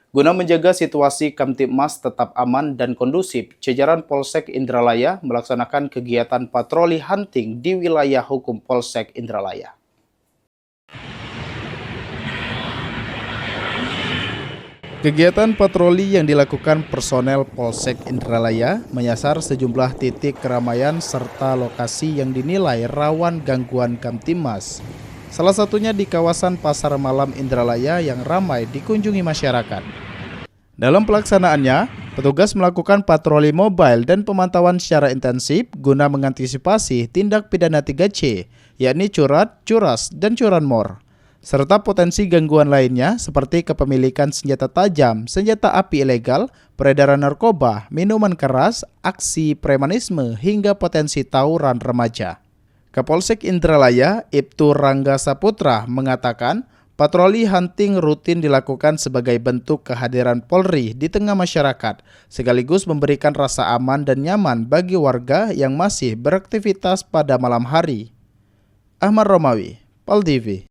Guna menjaga situasi Kamtibmas tetap aman dan kondusif, jajaran Polsek Indralaya melaksanakan kegiatan patroli hunting di wilayah hukum Polsek Indralaya. Kegiatan patroli yang dilakukan personel Polsek Indralaya menyasar sejumlah titik keramaian serta lokasi yang dinilai rawan gangguan Kamtibmas. Salah satunya di kawasan Pasar Malam Indralaya yang ramai dikunjungi masyarakat. Dalam pelaksanaannya, petugas melakukan patroli mobile dan pemantauan secara intensif guna mengantisipasi tindak pidana 3C, yakni curat, curas, dan curanmor, serta potensi gangguan lainnya seperti kepemilikan senjata tajam, senjata api ilegal, peredaran narkoba, minuman keras, aksi premanisme, hingga potensi tawuran remaja. Kapolsek Indralaya, Ibtu Rangga Saputra mengatakan, patroli hunting rutin dilakukan sebagai bentuk kehadiran Polri di tengah masyarakat, sekaligus memberikan rasa aman dan nyaman bagi warga yang masih beraktivitas pada malam hari. Ahmad Romawi, Pal TV.